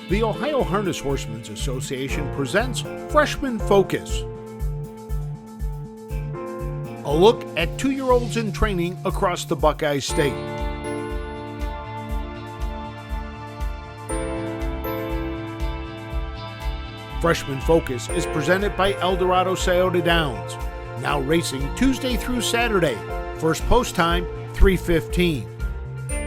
The Ohio Harness Horsemen's Association presents Freshman Focus, a look at 2-year-olds in training across the Buckeye State. Freshman Focus is presented by Eldorado Scioto Downs, now racing Tuesday through Saturday. First post time, 3:15.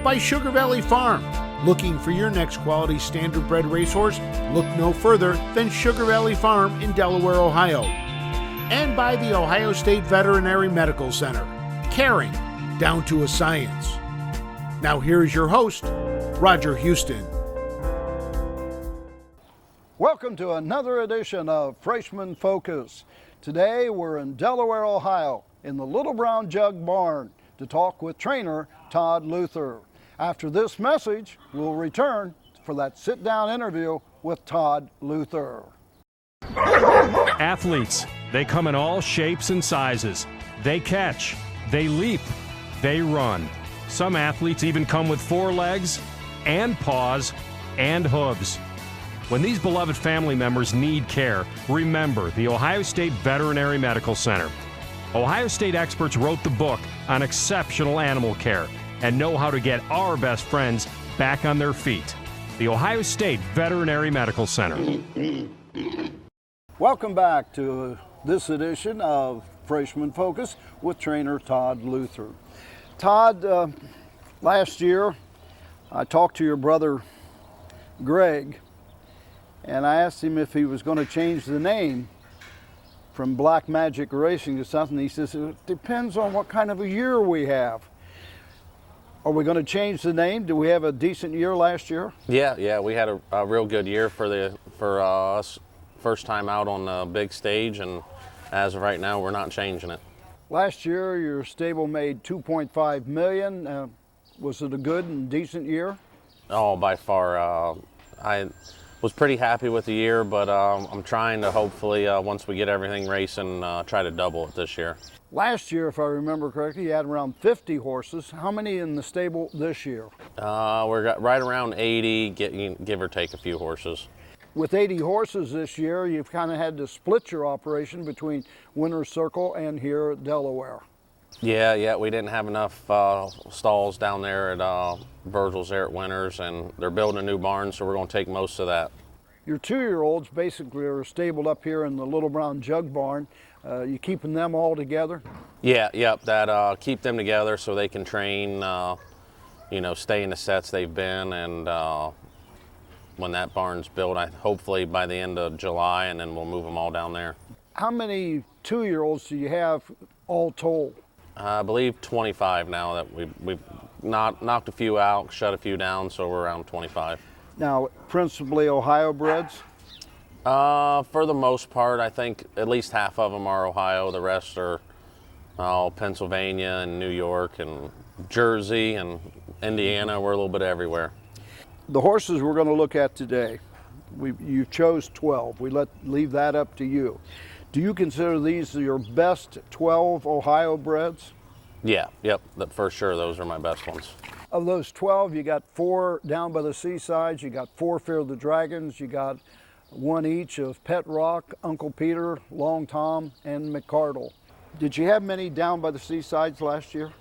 By Sugar Valley Farm. Looking for your next quality standardbred racehorse? Look no further than Sugar Valley Farm in Delaware, Ohio. And by the Ohio State Veterinary Medical Center. Caring down to a science. Now here's your host, Roger Houston. Welcome to another edition of Freshman Focus. Today we're in Delaware, Ohio, in the Little Brown Jug Barn to talk with trainer Todd Luther. After this message, we'll return for that sit-down interview with Todd Luther. Athletes, they come in all shapes and sizes. They catch, they leap, they run. Some athletes even come with 4 legs and paws and hooves. When these beloved family members need care, remember the Ohio State Veterinary Medical Center. Ohio State experts wrote the book on exceptional animal care and know how to get our best friends back on their feet. The Ohio State Veterinary Medical Center. Welcome back to this edition of Freshman Focus with trainer Todd Luther. Todd, last year I talked to your brother Greg, and I asked him if he was going to change the name from Black Magic Racing to something. He says, it depends on what kind of a year we have. Are we going to change the name? Do we have a decent year last year? Yeah, we had a real good year for us. First time out on the big stage, and as of right now, we're not changing it. Last year, your stable made $2.5 million. Was it a good and decent year? Oh, by far. I was pretty happy with the year, but I'm trying to hopefully, once we get everything racing, try to double it this year. Last year, if I remember correctly, you had around 50 horses. How many in the stable this year? We're right around 80, give or take a few horses. With 80 horses this year, you've kind of had to split your operation between Winner's Circle and here at Delaware. Yeah, we didn't have enough stalls down there at Virgil's there at Winners, and they're building a new barn, so we're going to take most of that. Your 2-year-olds basically are stabled up here in the Little Brown Jug Barn. You keeping them all together? Yep, that keep them together so they can train, stay in the sets they've been, and when that barn's built, hopefully by the end of July, and then we'll move them all down there. How many 2-year-olds do you have all told? I believe 25 now that we've knocked a few out, shut a few down, so we're around 25. Now, principally Ohio breds? For the most part, I think at least half of them are Ohio. The rest are Pennsylvania and New York and Jersey and Indiana. We're a little bit everywhere. The horses we're going to look at today, you chose 12. Leave that up to you. Do you consider these your best 12 Ohio breds? Yep, for sure. Those are my best ones. Of those 12, you got 4 down by the seasides, you got 4 Fear the Dragons, you got 1 each of Pet Rock, Uncle Peter, Long Tom, and McCardle. Did you have many down by the seasides last year?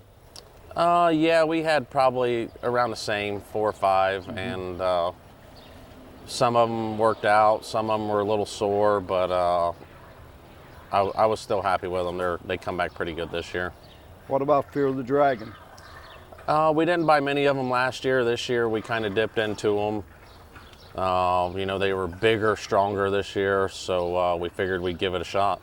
Yeah, we had probably around the same, 4 or 5, and some of them worked out, some of them were a little sore, but I was still happy with them. They come back pretty good this year. What about Fear the Dragon? We didn't buy many of them last year. This year we kind of dipped into them. They were bigger, stronger this year, so we figured we'd give it a shot.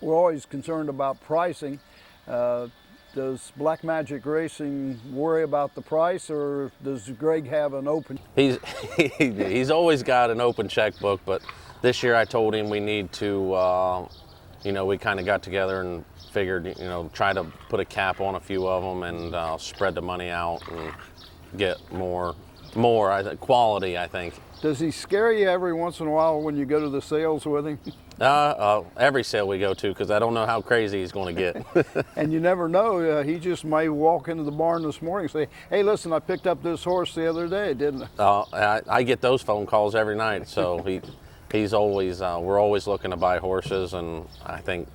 We're always concerned about pricing. Does Black Magic Racing worry about the price, or does Greg have an open? He's always got an open checkbook, but this year I told him we need to, we kind of got together and figured, try to put a cap on a few of them and spread the money out and get more More, quality, I think. Does he scare you every once in a while when you go to the sales with him? Every sale we go to, because I don't know how crazy he's going to get. And you never know, he just may walk into the barn this morning and say, hey, listen, I picked up this horse the other day, didn't I? I get those phone calls every night, so he's always, we're always looking to buy horses, and I think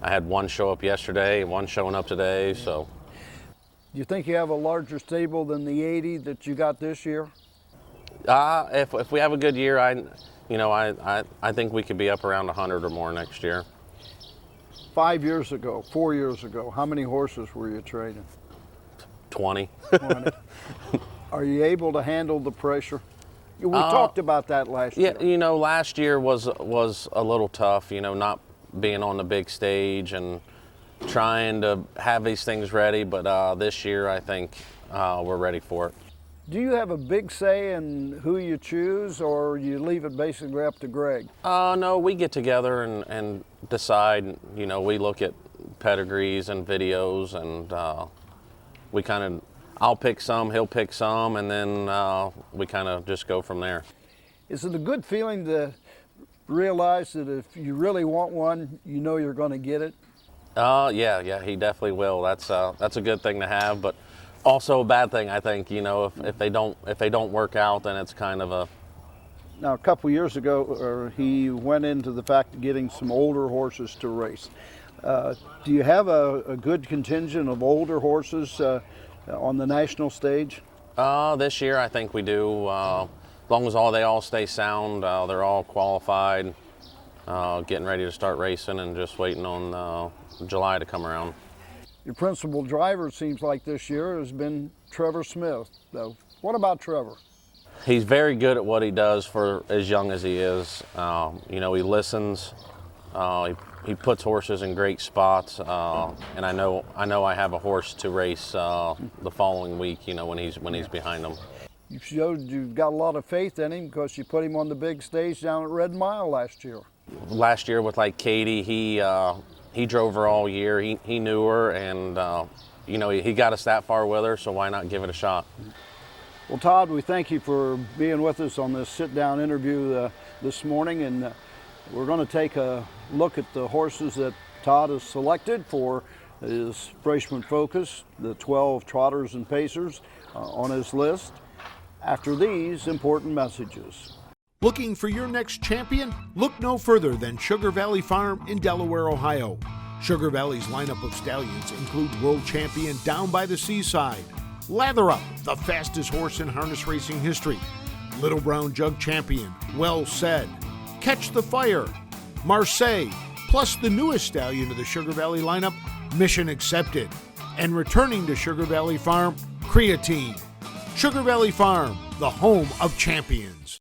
I had one show up yesterday and one showing up today, so. Do you think you have a larger stable than the 80 that you got this year? If we have a good year, I think we could be up around 100 or more next year. 5 years ago, 4 years ago, how many horses were you training? 20. 20. Are you able to handle the pressure? We talked about that last year. Yeah, last year was a little tough, not being on the big stage and trying to have these things ready, but this year I think we're ready for it. Do you have a big say in who you choose, or you leave it basically up to Greg? No, we get together and decide. We look at pedigrees and videos, and I'll pick some, he'll pick some, and then we kind of just go from there. Is it a good feeling to realize that if you really want one, you're going to get it? Yeah, he definitely will. That's a good thing to have, but also a bad thing, I think. If they don't work out, then it's kind of a. Now, a couple years ago, he went into the fact of getting some older horses to race. Do you have a good contingent of older horses on the national stage? This year, I think we do. As long as they all stay sound, they're all qualified, getting ready to start racing, and just waiting on July to come around. Your principal driver, it seems like this year, has been Trevor Smith. So what about Trevor? He's very good at what he does for as young as he is. He listens. He puts horses in great spots, and I know I have a horse to race the following week. when he's behind them. You showed you've got a lot of faith in him because you put him on the big stage down at Red Mile last year. Last year with Katie, he drove her all year. He knew her, and he got us that far with her, so why not give it a shot? Well, Todd, we thank you for being with us on this sit-down interview this morning, and we're going to take a look at the horses that Todd has selected for his freshman focus, the 12 trotters and pacers on his list, after these important messages. Looking for your next champion? Look no further than Sugar Valley Farm in Delaware, Ohio. Sugar Valley's lineup of stallions include world champion Down by the Seaside, Lather Up, the fastest horse in harness racing history, Little Brown Jug champion Well Said, Catch the Fire, Marseille, plus the newest stallion of the Sugar Valley lineup, Mission Accepted, and returning to Sugar Valley Farm, Creatine. Sugar Valley Farm, the home of champions.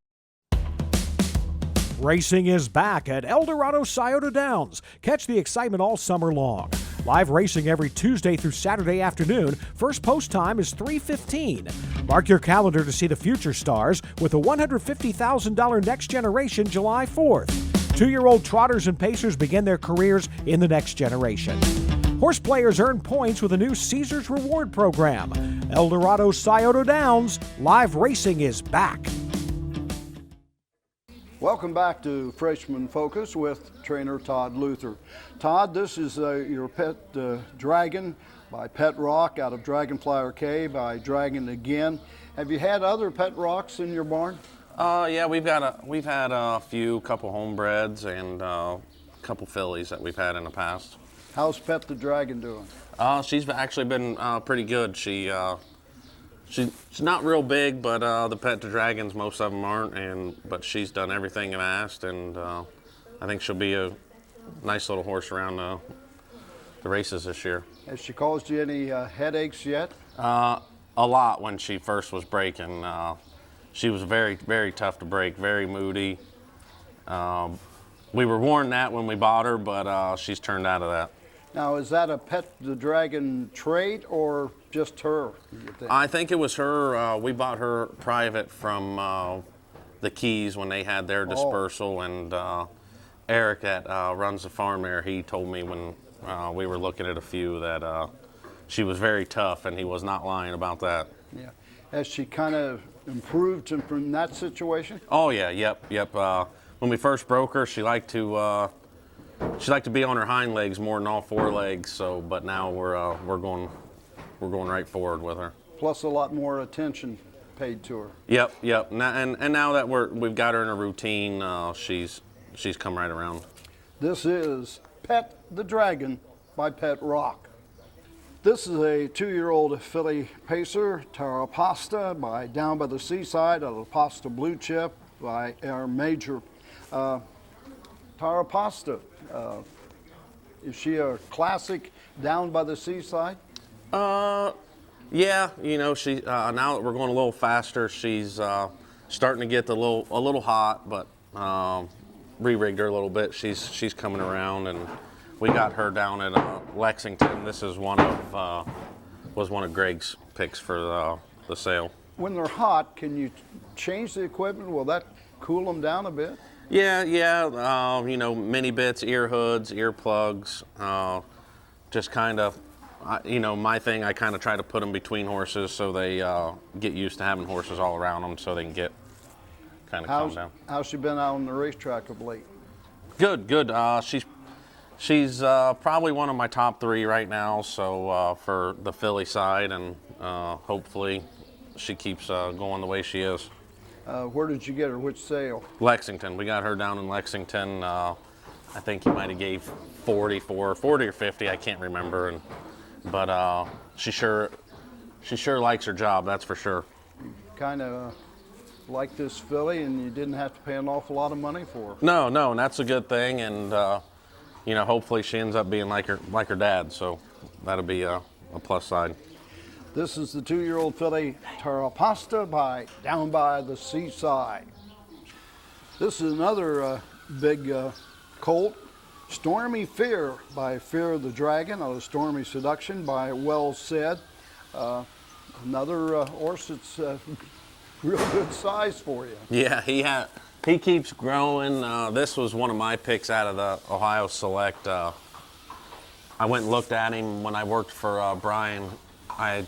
Racing is back at Eldorado Scioto Downs. Catch the excitement all summer long. Live racing every Tuesday through Saturday afternoon. First post time is 3:15. Mark your calendar to see the future stars with a $150,000 Next Generation July 4th. 2-year-old trotters and pacers begin their careers in the next generation. Horse players earn points with a new Caesars Reward program. Eldorado Scioto Downs. Live racing is back. Welcome back to Freshman Focus with trainer Todd Luther. Todd, this is your pet dragon by Pet Rock out of Dragonfly Arcade by Dragon Again. Have you had other pet rocks in your barn? Yeah, we've had a couple homebreds and a couple fillies that we've had in the past. How's Pet the Dragon doing? She's actually been pretty good. She's not real big, but the Pet the Dragons, most of them aren't, but she's done everything I've asked, and I think she'll be a nice little horse around the races this year. Has she caused you any headaches yet? A lot when she first was breaking. She was very, very tough to break, very moody. We were warned that when we bought her, but she's turned out of that. Now, is that a Pet the Dragon trait or just her, you think? I think it was her. We bought her private from the Keys when they had their dispersal, and Eric that runs the farm there, he told me when we were looking at a few that she was very tough, and he was not lying about that. Yeah. Has she kind of improved from that situation? Oh yeah, yep. When we first broke her, she liked to be on her hind legs more than all four legs. So, but now we're going right forward with her. Plus a lot more attention paid to her. Yep. And now that we've got her in a routine, she's come right around. This is Pet the Dragon by Pet Rock. This is a 2-year-old filly pacer, Tara Pasta by Down by the Seaside, a Pasta Blue Chip by Air Major. Tara Pasta, is she a classic Down by the Seaside? Yeah, she now that we're going a little faster, she's starting to get a little hot, but re-rigged her a little bit. She's coming around, and we got her down at Lexington. This is was one of Greg's picks for the sale. When they're hot, can you change the equipment? Will that cool them down a bit? Yeah. Mini bits, ear hoods, ear plugs, just kind of. My thing, I kind of try to put them between horses so they get used to having horses all around them, so they can get kind of calm down. How's she been out on the racetrack of late? Good. She's probably one of my top 3 right now. So for the filly side, and hopefully she keeps going the way she is. Where did you get her? Which sale? Lexington. We got her down in Lexington. I think he might have gave 40 or 50. I can't remember. But she sure likes her job, that's for sure. Kind of like this filly, and you didn't have to pay an awful lot of money for her. No, and that's a good thing, and hopefully she ends up being like her dad, so that'll be a plus side. This is the 2-year-old filly Tara Pasta by Down by the Seaside. This is another big colt. Stormy Fear by Fear the Dragon, or Stormy Seduction by Well Said. Another horse that's real good size for you. Yeah, he keeps growing. This was one of my picks out of the Ohio Select. I went and looked at him when I worked for Brian. I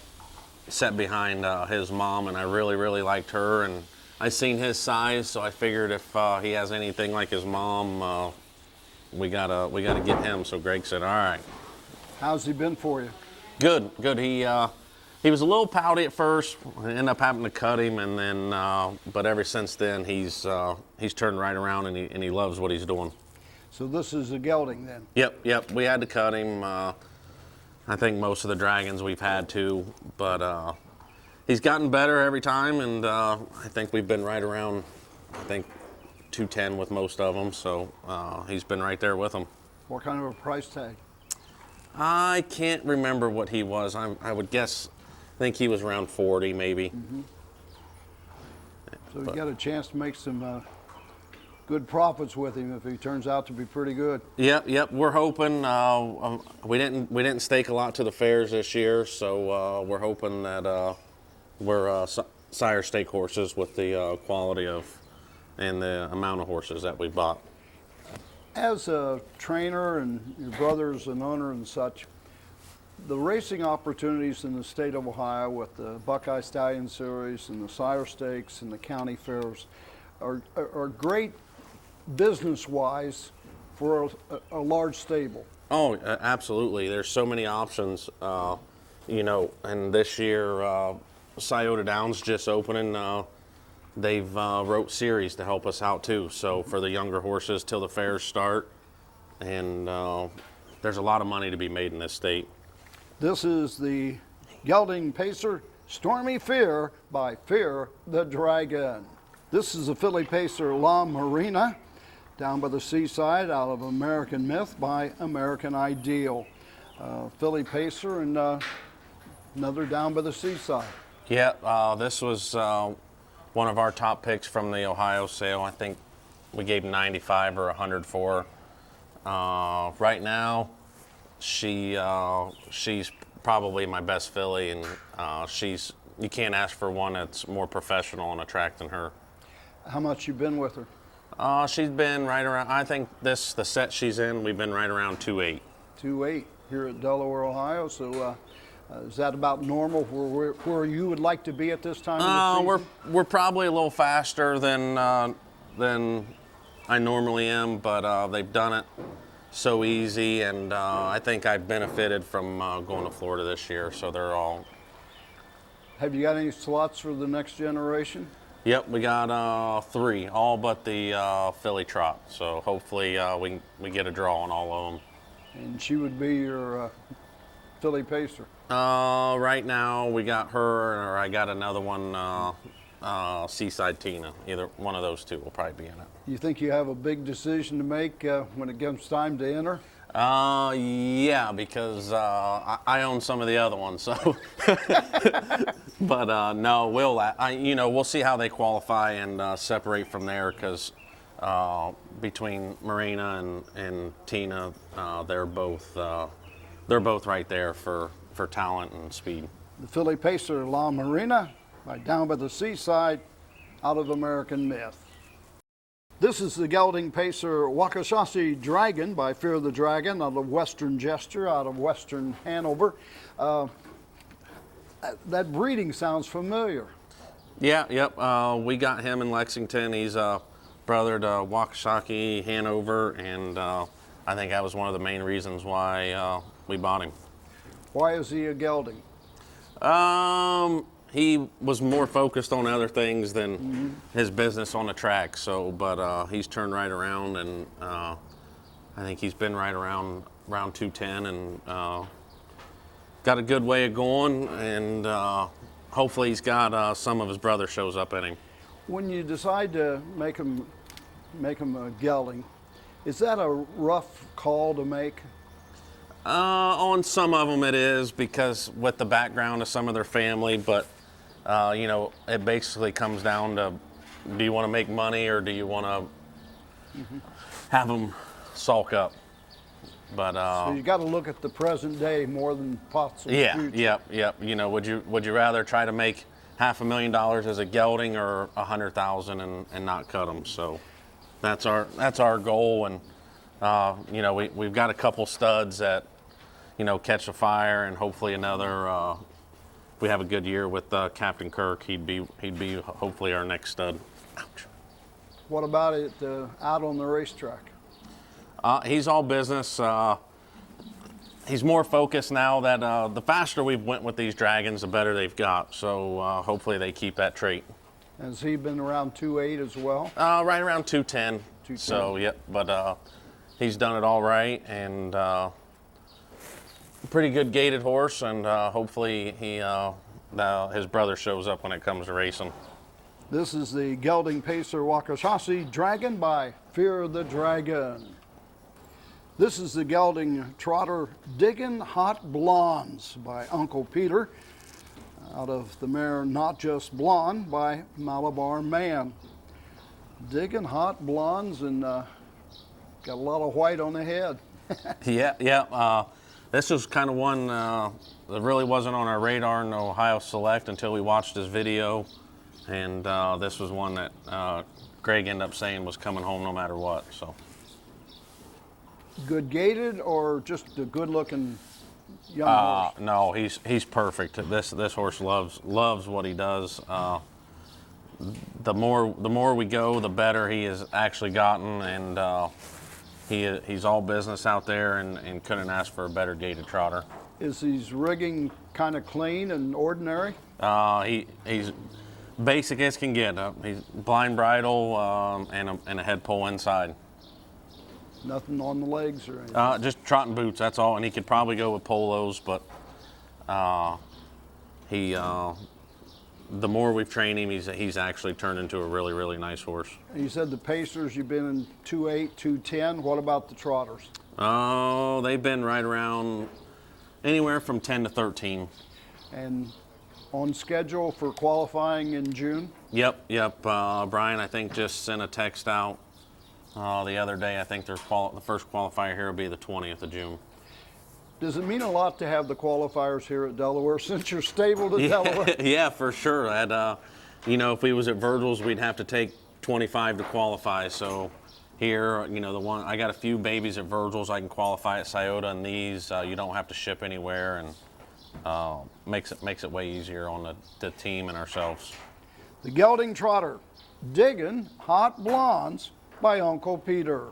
sat behind his mom, and I really, really liked her. And I seen his size, so I figured if he has anything like his mom, we gotta get him. So Greg said, "All right." How's he been for you? Good. He was a little pouty at first. I ended up having to cut him, and then but ever since then he's turned right around, and he loves what he's doing. So this is a gelding then? Yep. We had to cut him. I think most of the dragons we've had to, but he's gotten better every time, and I think we've been right around, 210 with most of them, so he's been right there with them. What kind of a price tag? I can't remember what he was. I would guess, I think he was around 40 maybe. Mm-hmm. So you got a chance to make some good profits with him if he turns out to be pretty good. Yep. We're hoping. We didn't stake a lot to the fairs this year, so we're hoping that we're sire stake horses with the quality of and the amount of horses that we bought. As a trainer and your brother's an owner and such, the racing opportunities in the state of Ohio with the Buckeye Stallion Series and the Sire Stakes and the county fairs are great business-wise for a large stable. Oh, absolutely. There's so many options, and this year, Scioto Downs just opening. They've wrote series to help us out too. So for the younger horses till the fairs start, and there's a lot of money to be made in this state. This is the gelding pacer Stormy Fear by Fear the Dragon. This is a filly pacer La Marina, Down by the Seaside, out of American Myth by American Ideal. Filly pacer and another Down by the Seaside. Yeah, this was one of our top picks from the Ohio sale. I think we gave 95 or 100 for. Right now, she's probably my best filly, and you can't ask for one that's more professional and attracting her. How much you been with her? She's been right around. I think the set she's in, we've been right around 2.8. 2.8 here at Delaware, Ohio. So Is that about normal where you would like to be at this time of the season? We're probably a little faster than I normally am, but they've done it so easy, and I think I've benefited from going to Florida this year. So they're all. Have you got any slots for the next generation? Yep, we got 3, all but the filly trot. So hopefully we get a draw on all of them. And she would be your filly pacer. Right now we got her, or I got another one, Seaside Tina. Either one of those 2 will probably be in it. You think you have a big decision to make when it comes time to enter? Yeah, because I own some of the other ones, so. But no, we'll see how they qualify and separate from there, because between Marina and Tina, they're both right there for talent and speed. The filly pacer La Marina, right down by the seaside, out of American Myth. This is the gelding pacer Waukesha Dragon by Fear the Dragon, out of Western Gesture, out of Western Hanover. That breeding sounds familiar. Yeah, yep. We got him in Lexington. He's brother to Waukesha Hanover, and I think that was one of the main reasons why we bought him. Why is he a gelding? He was more focused on other things than his business on the track. So, but he's turned right around, and I think he's been right around 210, and got a good way of going. And hopefully, he's got some of his brother shows up in him. When you decide to make him a gelding, is that a rough call to make? On some of them it is, because with the background of some of their family, but it basically comes down to, do you want to make money or do you want to have them sulk up? But so you got to look at the present day more than possible. Yeah, future. yep. Would you rather try to make $500,000 as a gelding, or $100,000 and not cut them? So that's our goal, and we've got a couple studs that catch a fire, and hopefully another. If we have a good year with Captain Kirk, he'd be hopefully our next stud. Ouch. What about it out on the racetrack? He's all business. He's more focused now that the faster we've went with these dragons, the better they've got. So hopefully they keep that trait. Has he been around 2.8 as well? Right around 210. 210. So yep, but he's done it all right, and pretty good gaited horse, and hopefully his brother shows up when it comes to racing. This is the gelding pacer Waukesha Dragon by Fear the Dragon. This is the gelding trotter Diggin' Hot Blondes by Uncle Peter, out of the mare Not Just Blonde by Malabar Man. Diggin' Hot Blondes, and got a lot of white on the head. Yeah. This was kind of one that really wasn't on our radar in Ohio Select until we watched his video, and this was one that Greg ended up saying was coming home no matter what. So. Good gaited, or just a good-looking young horse? No, he's perfect. This horse loves what he does. The more we go, the better he has actually gotten, and he's all business out there, and couldn't ask for a better gaited trotter. Is his rigging kind of clean and ordinary? He's basic as can get. He's blind bridle and a head pole inside. Nothing on the legs or anything? Just trotting boots, that's all. And he could probably go with polos, but the more we've trained him, he's actually turned into a really, really nice horse. You said the pacers, you've been in 2.8, 210. What about the trotters? Oh, they've been right around anywhere from 10 to 13. And on schedule for qualifying in June? Yep. Brian, I think, just sent a text out the other day. I think the first qualifier here will be the 20th of June. Does it mean a lot to have the qualifiers here at Delaware, since you're stable to Delaware? Yeah, for sure. If we was at Virgil's, we'd have to take 25 to qualify. So here, I got a few babies at Virgil's I can qualify at Scioto, and these you don't have to ship anywhere, and makes it way easier on the team and ourselves. The gelding trotter, Diggin' Hot Blondes by Uncle Peter.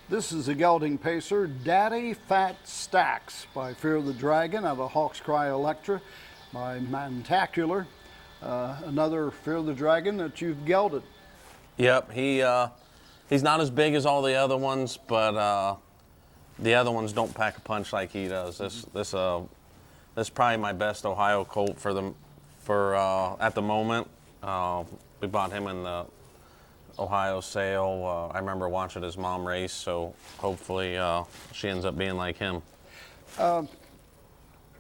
This is the gelding pacer, Daddy Fat Stacks by Fear the Dragon out of Hawk's Cry Electra by Mantacular. Another Fear the Dragon that you've gelded. Yep, he's not as big as all the other ones, but the other ones don't pack a punch like he does. This is probably my best Ohio colt at the moment. We bought him in the Ohio sale. I remember watching his mom race, so hopefully she ends up being like him.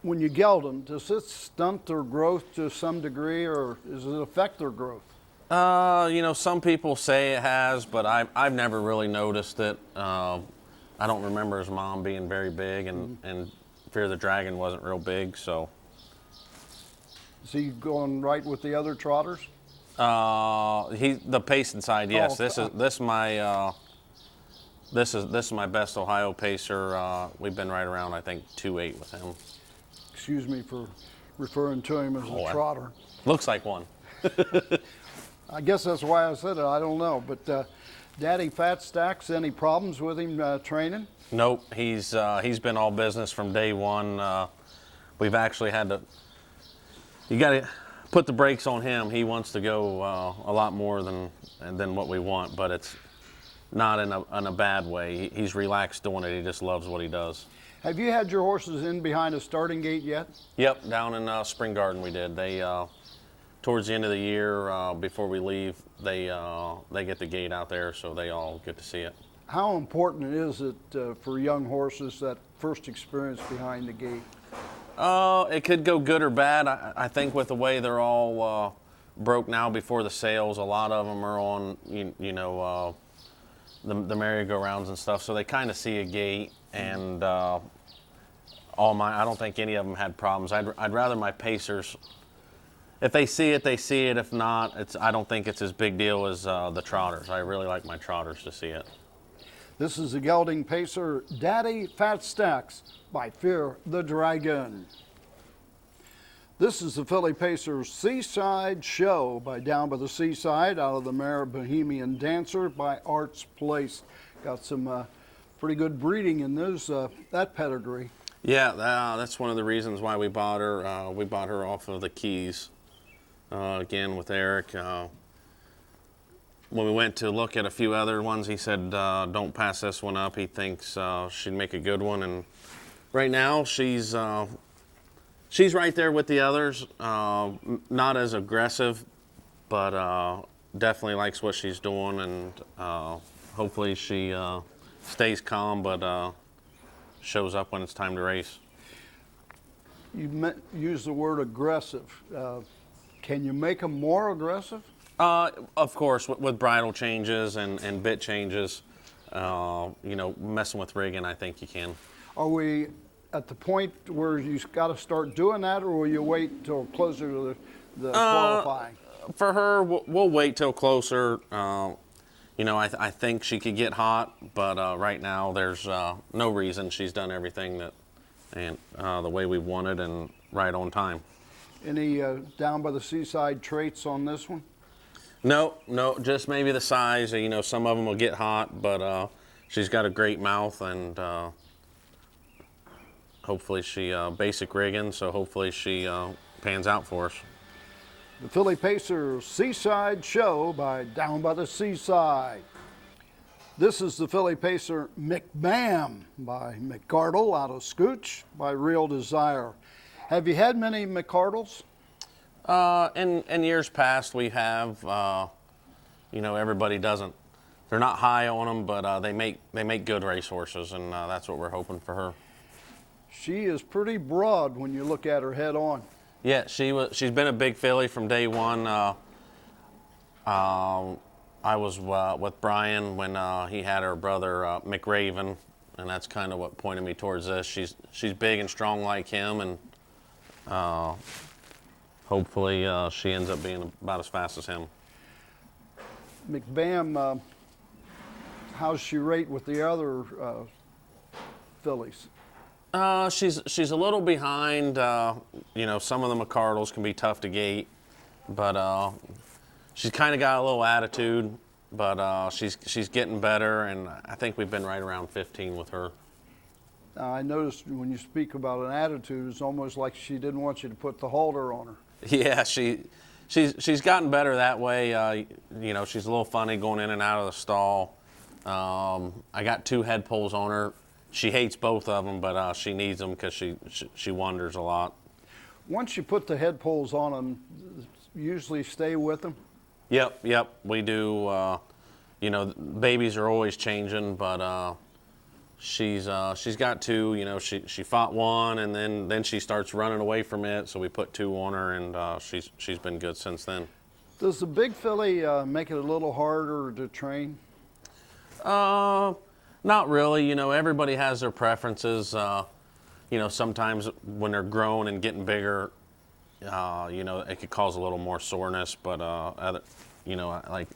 When you geld them, does it stunt their growth to some degree, or does it affect their growth? Some people say it has, but I've never really noticed it. I don't remember his mom being very big, and Fear the Dragon wasn't real big, so. Is he going right with the other trotters? The pacing side, yes. Oh, This is my best Ohio pacer. We've been right around, I think, 2.8 with him. Excuse me for referring to him as a trotter. Looks like one. I guess that's why I said it. I don't know, but Daddy Fat Stacks, any problems with him training? Nope. He's been all business from day one. We've actually had to. You got to put the brakes on him. He wants to go a lot more than what we want, but it's not in a bad way. He's relaxed doing it. He just loves what he does. Have you had your horses in behind a starting gate yet? Yep, down in Spring Garden we did. They towards the end of the year, before we leave, they get the gate out there, so they all get to see it. How important is it for young horses, that first experience behind the gate? It could go good or bad. I think with the way they're all broke now before the sales, a lot of them are on the merry-go-rounds and stuff, so they kind of see a gate. And I don't think any of them had problems. I'd rather my pacers, if they see it, they see it. If not, I don't think it's as big deal as the trotters. I really like my trotters to see it. This is the gelding pacer, Daddy Fat Stacks by Fear the Dragon. This is the filly pacer, Seaside Show by Down by the Seaside out of the mare Bohemian Dancer by Arts Place. Got some pretty good breeding in that pedigree. Yeah, that's one of the reasons why we bought her. We bought her off of the Keys, again with Eric. When we went to look at a few other ones, he said, don't pass this one up. He thinks she'd make a good one. And right now, she's right there with the others. Not as aggressive, but definitely likes what she's doing. And hopefully she stays calm, but shows up when it's time to race. You used the word aggressive. Can you make them more aggressive? Of course, with bridle changes and bit changes, messing with rigging, I think you can. Are we at the point where you've got to start doing that, or will you wait till closer to the qualifying? For her, we'll wait till closer. I think she could get hot, but right now there's no reason. She's done everything the way we wanted and right on time. Any Down by the Seaside traits on this one? No, just maybe the size. Some of them will get hot, but she's got a great mouth, and hopefully she basic rigging, so hopefully she pans out for us. The filly pacer, Seaside Show by Down by the Seaside. This is the filly pacer, McBam by McCardle out of Scooch by Real Desire. Have you had many McCardles? In years past, we have. Everybody doesn't. They're not high on them, but they make good racehorses, and that's what we're hoping for her. She is pretty broad when you look at her head on. Yeah, she's been a big filly from day one. I was with Brian when he had her brother McRaven, and that's kind of what pointed me towards this. She's big and strong like him, and hopefully she ends up being about as fast as him. McBam, how's she rate with the other fillies? She's a little behind. You know, some of the McCardles can be tough to gate, but she's kind of got a little attitude. But she's getting better, and I think we've been right around 15 with her. I noticed when you speak about an attitude, it's almost like she didn't want you to put the halter on her. Yeah, she's gotten better that way. You know, she's a little funny going in and out of the stall. I got 2 head pulls on her. She hates both of them, but she needs them because she wanders a lot. Once you put the head pulls on them, usually stay with them? Yep, we do. You know, babies are always changing, but she's got 2. You know, she fought one, and then she starts running away from it, so we put 2 on her, and she's been good since then. Does the big filly make it a little harder to train? Not really. You know, everybody has their preferences. You know, sometimes when they're grown and getting bigger, you know, it could cause a little more soreness, but you know, like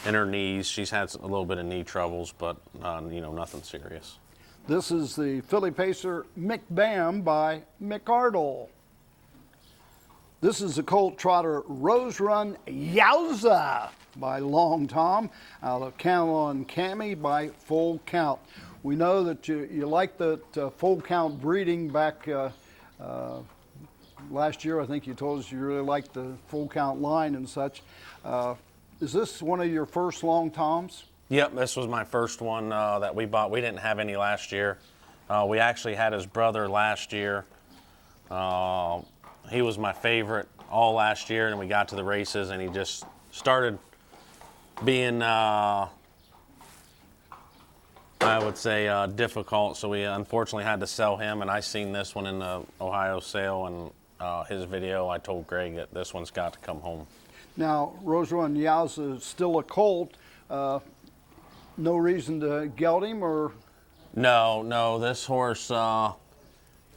in her knees, she's had a little bit of knee troubles, but you know, nothing serious. This is the filly pacer McBam by McArdle. This is the colt trotter Rose Run Yowza by Long Tom out of Camelon Cami by Full Count. We know that you like the Full Count breeding back last year. I think you told us you really liked the Full Count line and such. Is this one of your first Long Toms? Yep, this was my first one that we bought. We didn't have any last year. We actually had his brother last year. He was my favorite all last year, and we got to the races, and he just started being, I would say, difficult. So we unfortunately had to sell him, and I seen this one in the Ohio sale, and his video. I told Greg that this one's got to come home. Now, Rose Run Yowza is still a colt. No reason to gelt him, or? No. This horse,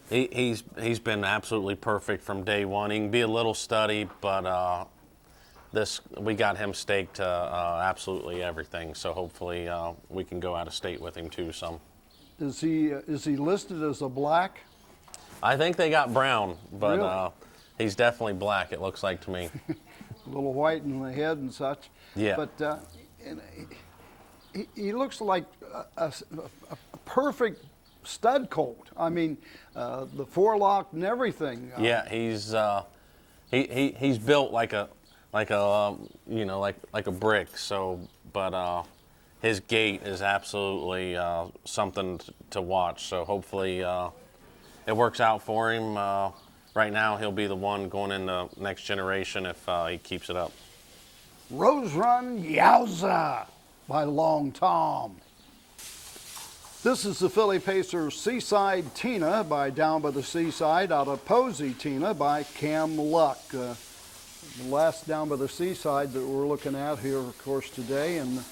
he's been absolutely perfect from day one. He can be a little studdy, but we got him staked to absolutely everything. So hopefully we can go out of state with him too some. Is he listed as a black? I think they got brown, but Really? he's definitely black. It looks like to me. A little white in the head and such. Yeah. But he looks like a perfect stud colt. I mean, the forelock and everything. Yeah, he's built like a you know, like a brick. So, but his gait is absolutely something to watch. So hopefully it works out for him. Right now, he'll be the one going into next generation if he keeps it up. Rose Run Yowza by Long Tom. This is the filly pacer Seaside Tina by Down by the Seaside out of Posey Tina by Cam Luck. The last Down by the Seaside that we're looking at here, of course, today, and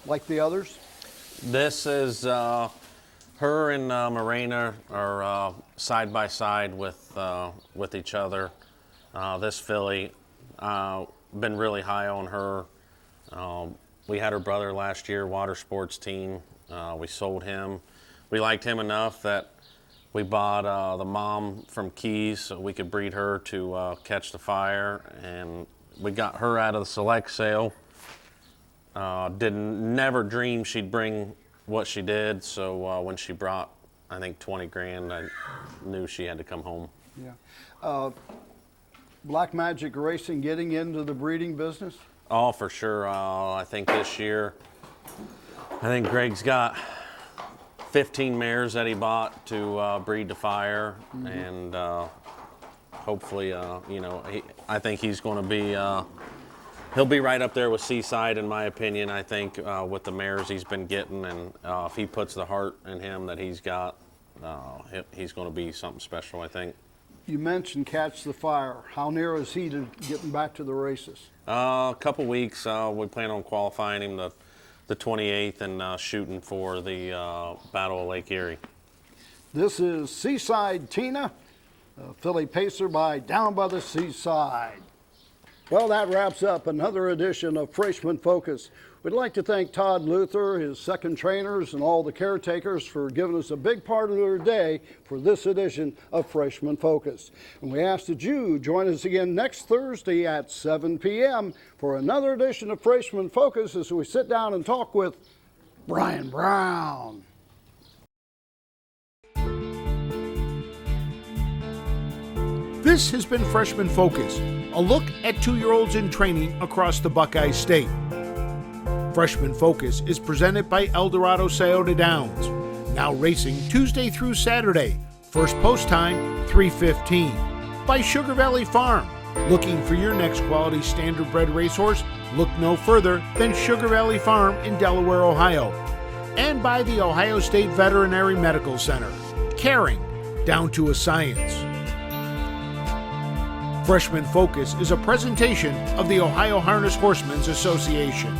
like the others? This is her and Morena are side by side with each other. This filly, been really high on her. We had her brother last year, Water Sports Team. We sold him. We liked him enough that we bought the mom from Keys so we could breed her to catch the fire, and we got her out of the select sale. Never dreamed she'd bring what she did, so when she brought, I think, 20 grand, I knew she had to come home. Yeah. Black Magic Racing getting into the breeding business? Oh, for sure. I think this year, I think Greg's got 15 mares that he bought to breed to fire, and hopefully, you know, I think he's going to be, he'll be right up there with Seaside, in my opinion, I think, with the mares he's been getting, and if he puts the heart in him that he's got, he's going to be something special, I think. You mentioned Catch the Fire. How near is he to getting back to the races? A couple weeks. We plan on qualifying him the 28th and shooting for the Battle of Lake Erie. This is Seaside Tina, filly pacer by Down by the Seaside. Well, that wraps up another edition of Freshman Focus. We'd like to thank Todd Luther, his second trainers, and all the caretakers for giving us a big part of their day for this edition of Freshman Focus. And we ask that you join us again next Thursday at 7 p.m. for another edition of Freshman Focus as we sit down and talk with Brian Brown. This has been Freshman Focus, a look at 2-year-olds in training across the Buckeye State. Freshman Focus is presented by Eldorado Scioto Downs, now racing Tuesday through Saturday. First post time, 3:15. By Sugar Valley Farm. Looking for your next quality standardbred racehorse? Look no further than Sugar Valley Farm in Delaware, Ohio. And by the Ohio State Veterinary Medical Center. Caring down to a science. Freshman Focus is a presentation of the Ohio Harness Horsemen's Association.